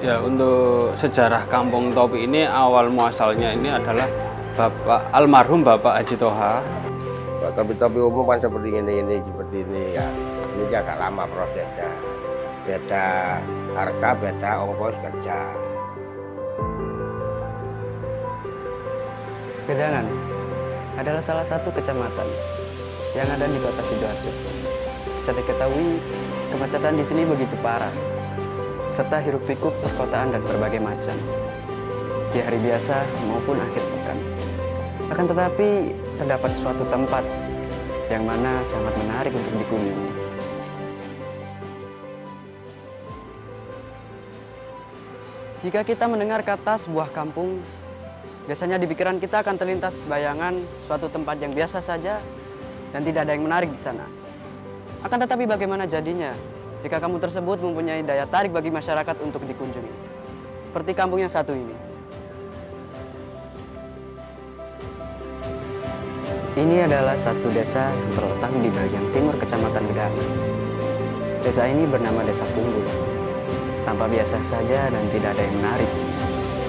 Ya, untuk sejarah Kampung Topi ini awal muasalnya ini adalah almarhum Bapak Haji Toha. Topi-topi umum kan seperti ini ya. Ini agak lama prosesnya. Beda harga, beda ongkos kerja. Gedangan adalah salah satu kecamatan yang ada di kota Sidoarjo. Bisa diketahui, kemacetan di sini begitu parah, serta hiruk-pikuk perkotaan dan berbagai macam, di hari biasa maupun akhir pekan. Akan tetapi, terdapat suatu tempat yang mana sangat menarik untuk dikunjungi. Jika kita mendengar kata sebuah kampung, biasanya di pikiran kita akan terlintas bayangan suatu tempat yang biasa saja dan tidak ada yang menarik di sana. Akan tetapi bagaimana jadinya jika kampung tersebut mempunyai daya tarik bagi masyarakat untuk dikunjungi? Seperti kampung yang satu ini. Ini adalah satu desa yang terletak di bagian timur Kecamatan Gedangan. Desa ini bernama Desa Punggul. Tampak biasa saja dan tidak ada yang menarik.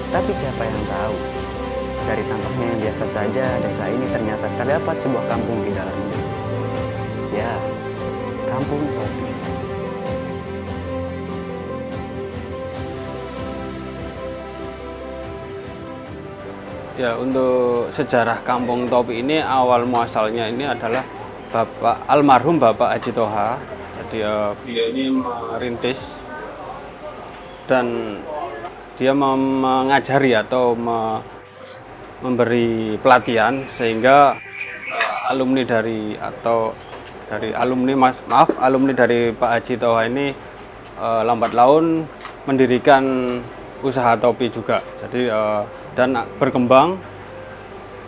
Tapi siapa yang tahu? Dari tampaknya yang biasa saja, desa ini ternyata terdapat sebuah kampung di dalamnya. Ya, Kampung Topi. Ya, untuk sejarah Kampung Topi ini awal muasalnya ini adalah almarhum Bapak Haji Toha. Jadi beliau ini merintis dan dia mengajari atau memberi pelatihan sehingga alumni dari Pak Haji Toha ini lambat laun mendirikan usaha topi juga. Jadi dan berkembang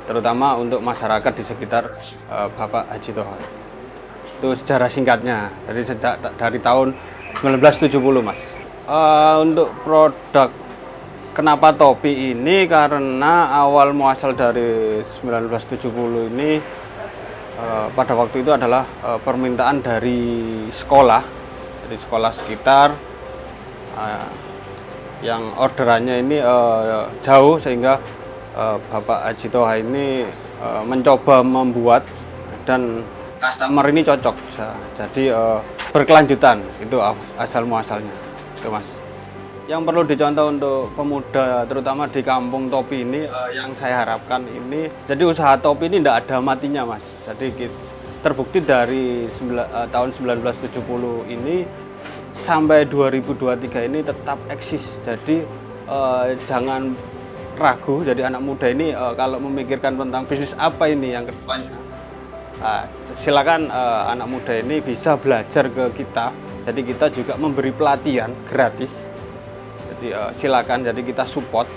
terutama untuk masyarakat di sekitar Bapak Haji Toha. Itu sejarah singkatnya. Jadi sejak dari tahun 1970, Mas. Untuk produk kenapa topi ini, karena awal muasal dari 1970 ini pada waktu itu adalah permintaan dari sekolah, sekitar yang orderannya ini jauh sehingga Bapak Haji Toha ini mencoba membuat dan customer ini cocok, jadi berkelanjutan. Itu asal muasalnya, itu Mas. Yang perlu dicontoh untuk pemuda terutama di Kampung Topi ini yang saya harapkan ini, jadi usaha topi ini tidak ada matinya, Mas. Jadi terbukti dari tahun 1970 ini sampai 2023 ini tetap eksis. Jadi jangan ragu, jadi anak muda ini kalau memikirkan tentang bisnis apa ini yang kedepannya, silakan anak muda ini bisa belajar ke kita. Jadi kita juga memberi pelatihan gratis. Jadi silakan, jadi kita support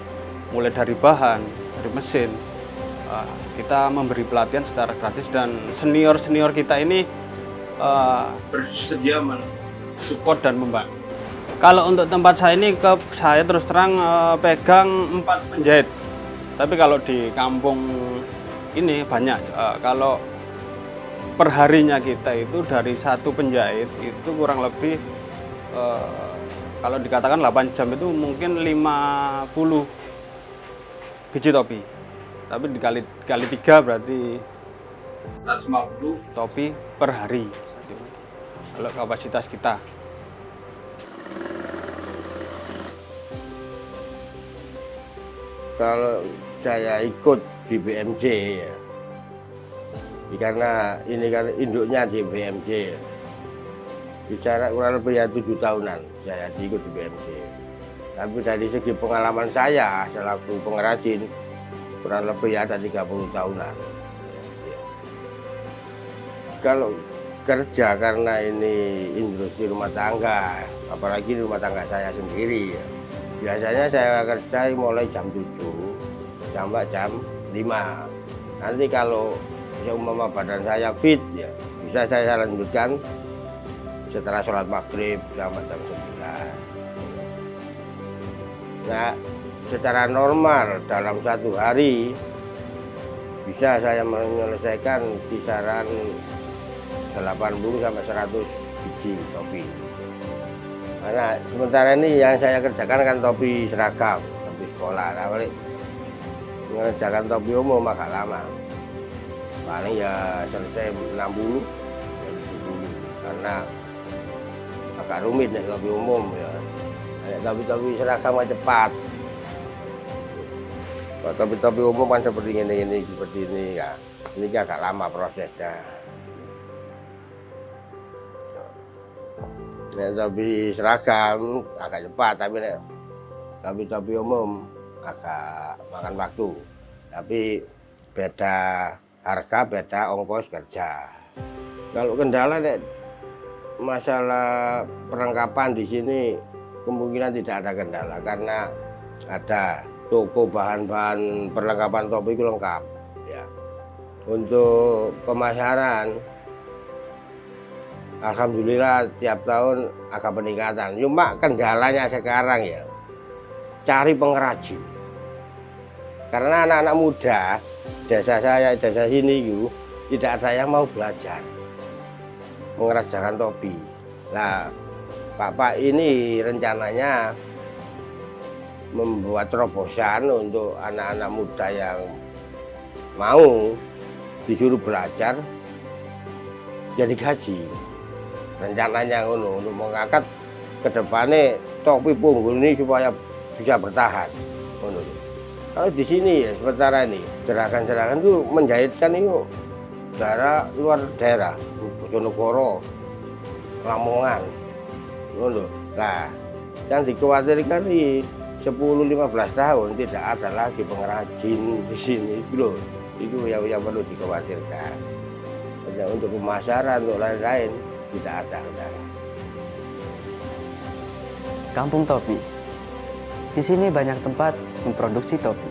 mulai dari bahan, dari mesin. Kita memberi pelatihan secara gratis dan senior kita ini bersedia support dan membantu. Kalau untuk tempat saya ini, saya terus terang pegang 4 penjahit. Tapi kalau di kampung ini banyak. Kalau perharinya kita itu dari satu penjahit itu kurang lebih kalau dikatakan 8 jam itu mungkin 50 biji topi. Tapi dikali 3 berarti 150 topi per hari. Kalau kapasitas kita. Kalau saya ikut di BMJ ya, karena ini kan induknya di BMJ ya. Bicara kurang lebih ya 7 tahunan saya ikut di BMJ. Tapi dari segi pengalaman saya selaku pengrajin kurang lebih ya ada 30 tahunan. Kalau kerja karena ini industri rumah tangga, apalagi rumah tangga saya sendiri ya. Biasanya saya kerja mulai jam 7 sampai jam 5. Nanti kalau seumpama badan saya fit ya, bisa saya lanjutkan setelah sholat maghrib sampai jam 9. Nah, secara normal dalam satu hari bisa saya menyelesaikan kisaran 80 sampai 100 biji topi. Karena sementara ini yang saya kerjakan kan topi seragam, topi sekolah. Nah, balik mengerjakan topi umum agak lama. Paling ya selesai 60, karena agak rumit nih topi umum ya. Topi seragam mah cepat. Kalau topi umum kan seperti ini ya. Ini agak lama prosesnya. Topi seragam agak cepat, tapi topi umum agak makan waktu. Tapi beda harga, beda ongkos kerja. Kalau kendala masalah perlengkapan di sini kemungkinan tidak ada kendala karena ada toko bahan-bahan perlengkapan topi itu lengkap. Ya. Untuk pemasaran, alhamdulillah tiap tahun agak peningkatan. Cuma kendalanya sekarang ya cari pengrajin. Karena anak-anak muda desa saya, desa sini itu tidak ada yang mau belajar mengerjakan topi. Nah, Bapak ini rencananya membuat terobosan untuk anak-anak muda yang mau disuruh belajar jadi gaji. Rencananya untuk mengangkat ke depannya topi punggul ini supaya bisa bertahan. Kalau di sini ya sementara ini jerakan-jerakan itu menjahitkan itu daerah luar daerah, Bojonegoro, Lamongan. Nah, yang dikhawatirkan di 10-15 tahun tidak ada lagi pengrajin di sini loh. Itu yang perlu dikhawatirkan. Dan untuk pemasaran, untuk lain-lain tidak ada. Kampung Topi. Di sini banyak tempat memproduksi topi.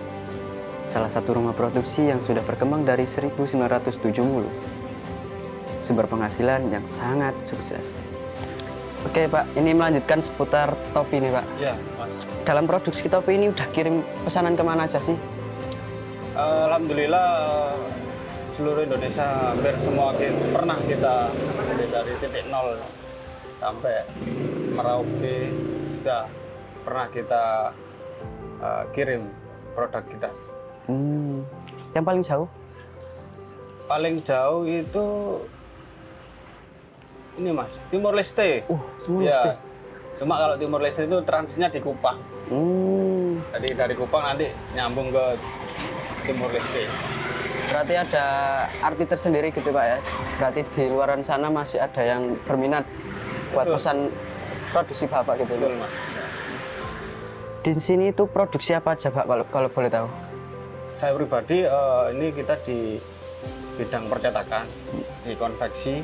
Salah satu rumah produksi yang sudah berkembang dari 1970. Sumber penghasilan yang sangat sukses. Oke Pak, ini melanjutkan seputar topi nih Pak. Iya, Mas. Dalam produksi topi ini udah kirim pesanan kemana aja sih? Alhamdulillah seluruh Indonesia hampir semua pernah kita dari titik nol sampai Merauke sudah pernah kita kirim produk kita. Yang paling jauh? Paling jauh itu ini Mas, Timor Leste. Timor Ya. Leste. Cuma kalau Timor Leste itu transitnya di Kupang. Jadi dari Kupang nanti nyambung ke Timor Leste. Berarti ada arti tersendiri gitu Pak ya? Berarti di luaran sana masih ada yang berminat buat pesan produksi Bapak gitu. Betul, Mas. Di sini itu produksi apa aja Pak kalau boleh tahu? Saya pribadi ini kita di bidang percetakan, di konveksi,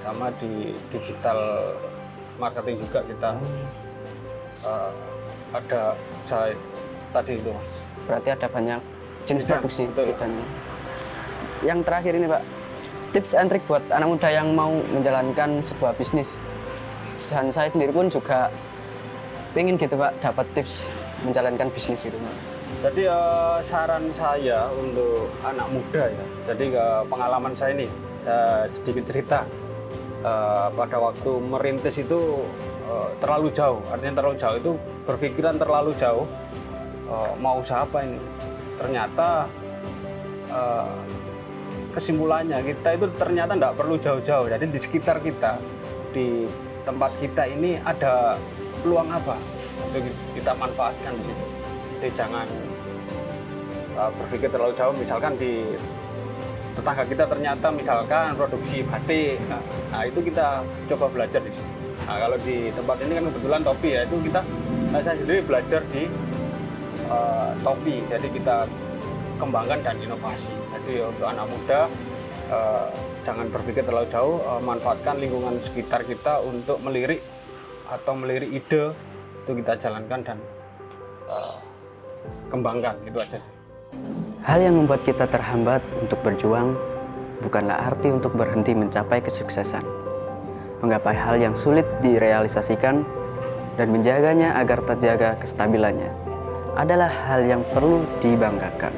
sama di digital marketing juga kita ada usaha tadi itu Mas. Berarti ada banyak jenis Bidang, produksi betul. bidangnya. Yang terakhir ini Pak, tips and trick buat anak muda yang mau menjalankan sebuah bisnis. Dan saya sendiri pun juga pengen gitu Pak, dapat tips menjalankan bisnis gitu Pak. Jadi saran saya untuk anak muda ya, jadi pengalaman saya ini sedikit cerita. Pada waktu merintis itu terlalu jauh, artinya terlalu jauh itu berpikiran terlalu jauh, mau usaha apa ini. Ternyata kesimpulannya kita itu ternyata tidak perlu jauh-jauh, jadi di sekitar kita, di tempat kita ini ada peluang apa untuk kita manfaatkan di situ. Jadi jangan berpikir terlalu jauh, misalkan di tetangga kita ternyata misalkan produksi batik, nah itu kita coba belajar di sini. Nah kalau di tempat ini kan kebetulan topi ya, itu saya sendiri belajar di topi, jadi kita kembangkan dan inovasi. Jadi untuk anak muda jangan berpikir terlalu jauh, manfaatkan lingkungan sekitar kita untuk melirik atau melirik ide itu kita jalankan dan kembangkan, itu aja. Hal yang membuat kita terhambat untuk berjuang bukanlah arti untuk berhenti mencapai kesuksesan. Menggapai hal yang sulit direalisasikan dan menjaganya agar terjaga kestabilannya adalah hal yang perlu dibanggakan.